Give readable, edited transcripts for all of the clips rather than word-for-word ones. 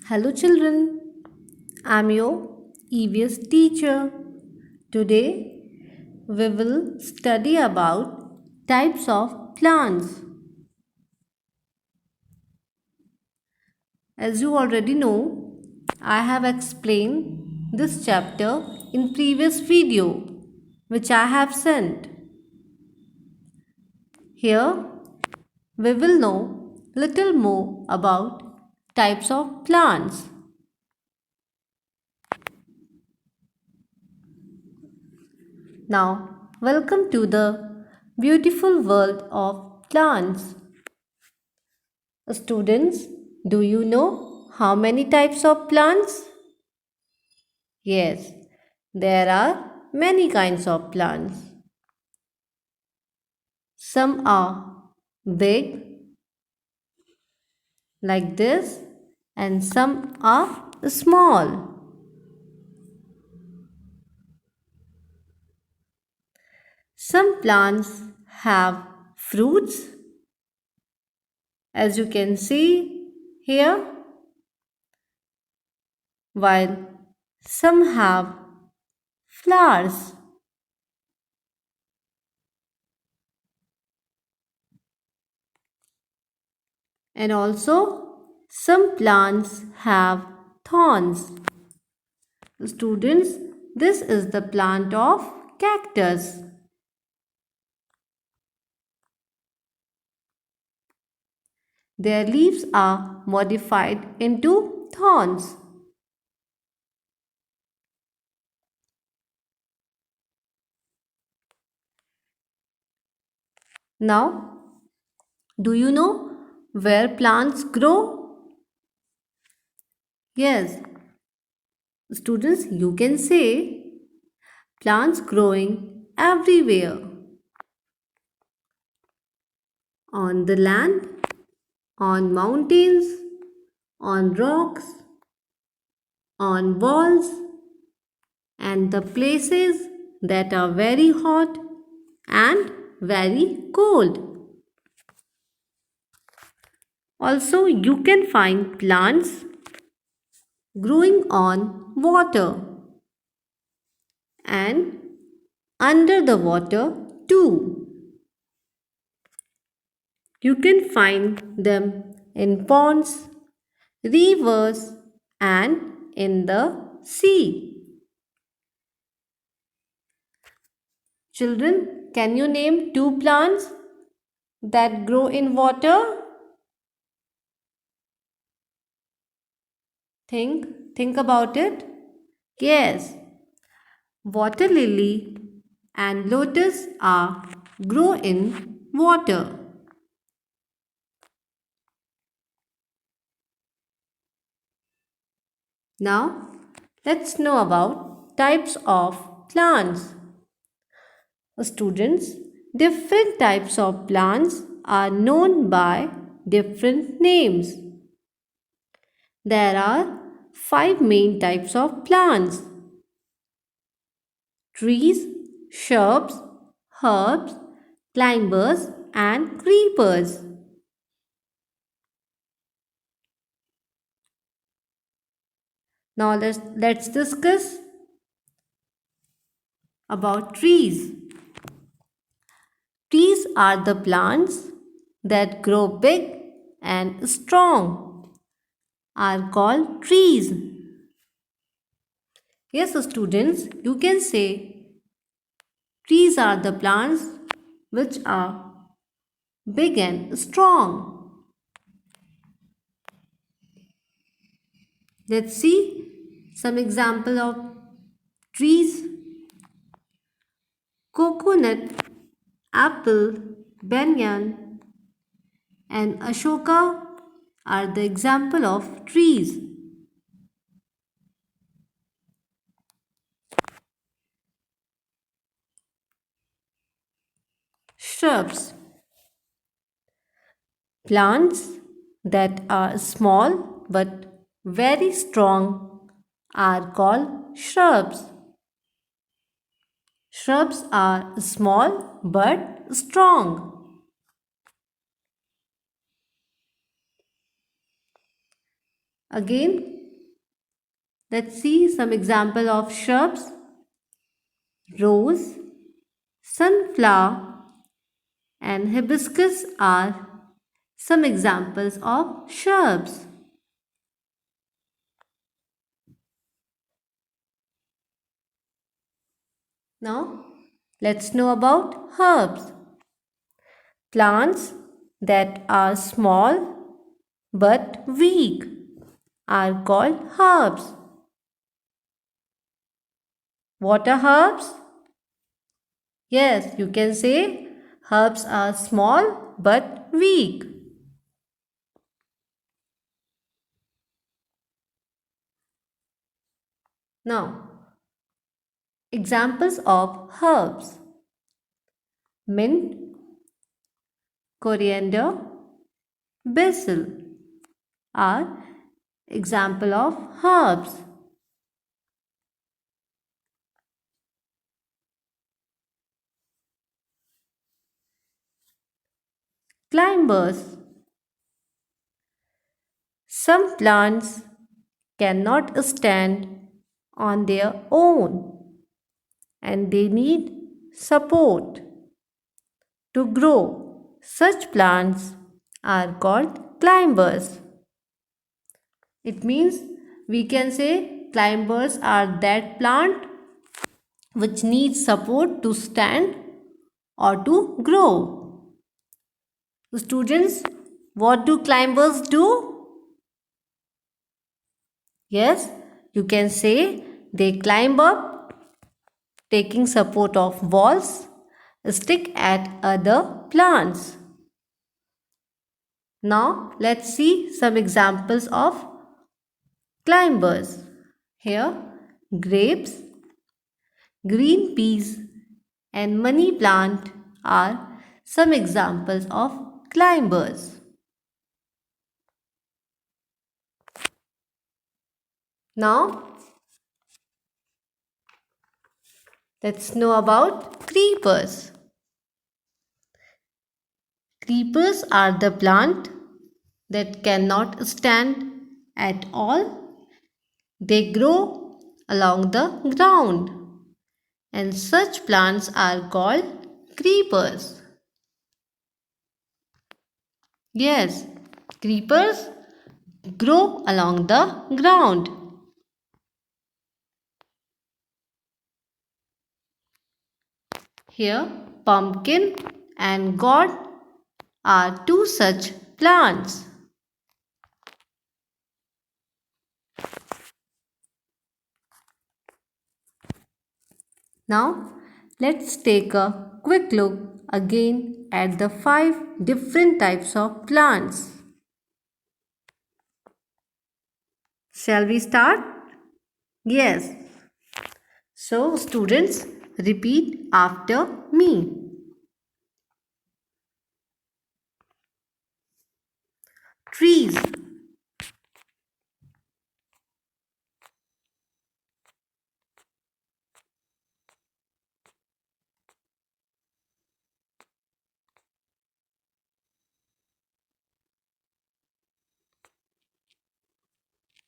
Hello children, I'm your EVS teacher. Today we will study about types of plants. As you already know, I have explained this chapter in previous video which I have sent. Here we will know little more about types of plants. Now, welcome to the beautiful world of plants. Students, do you know how many types of plants? Yes, there are many kinds of plants. Some are big, like this, and some are small. Some plants have fruits, as you can see here, while some have flowers. And also, some plants have thorns. Students, this is the plant of cactus. Their leaves are modified into thorns. Now, do you know where plants grow? Yes, students, you can say plants growing everywhere. On the land, on mountains, on rocks, on walls, and the places that are very hot and very cold. Also, you can find plants growing on water and under the water too. You can find them in ponds, rivers, and in the sea. Children, can you name two plants that grow in water? Think about it. Yes, water lily and lotus are grow in water. Now, let's know about types of plants. Students, different types of plants are known by different names. There are five main types of plants: trees, shrubs, herbs, climbers, and creepers. Now let's discuss about trees. Trees are the plants that grow big and strong, are called trees. Yes, students, you can say trees are the plants which are big and strong. Let's see some example of trees. Coconut, apple, banyan, and ashoka are the example of trees. Shrubs, plants that are small but very strong are called shrubs. Shrubs are small but strong. Again, Let's see some example of shrubs. Rose, sunflower, and hibiscus are some examples of shrubs. Now, let's know about herbs. Plants that are small but weak are called herbs. What are herbs? Yes, you can say herbs are small but weak. Now, examples of herbs: mint, coriander, basil are example of herbs. Climbers. Some plants cannot stand on their own and they need support to grow. Such plants are called climbers. It means we can say climbers are that plant which needs support to stand or to grow. Students, what do climbers do? Yes, you can say they climb up taking support of walls, stick at other plants. Now let's see some examples of climbers. Here, grapes, green peas, and money plant are some examples of climbers. Now, let's know about creepers. Creepers are the plant that cannot stand at all. They grow along the ground, and such plants are called creepers. Yes, creepers grow along the ground. Here, pumpkin and gourd are two such plants. Now, let's take a quick look again at the 5 different types of plants. Shall we start? Yes. So, students, repeat after me. Trees.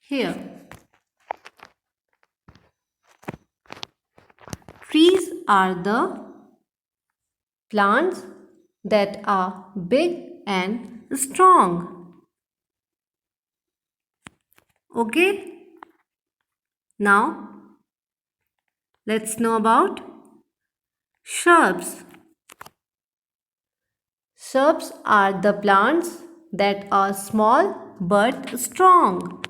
Here, trees are the plants that are big and strong. Okay? Now, let's know about shrubs. Shrubs are the plants that are small but strong.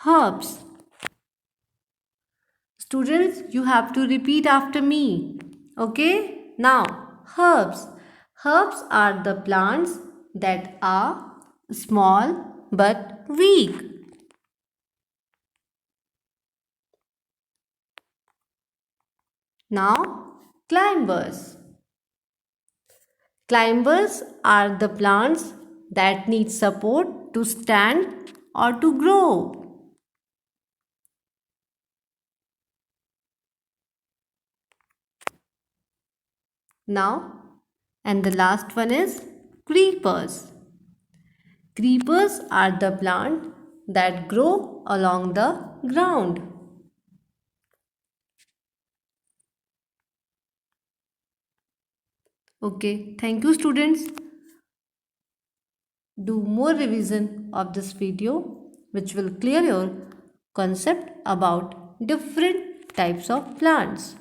Herbs. Students, you have to repeat after me. Okay? Now, herbs. Herbs are the plants that are small but weak. Now, climbers. Climbers are the plants that need support to stand or to grow. Now, and the last one is creepers. Creepers are the plant that grow along the ground. Okay, thank you students. Do more revision of this video which will clear your concept about different types of plants.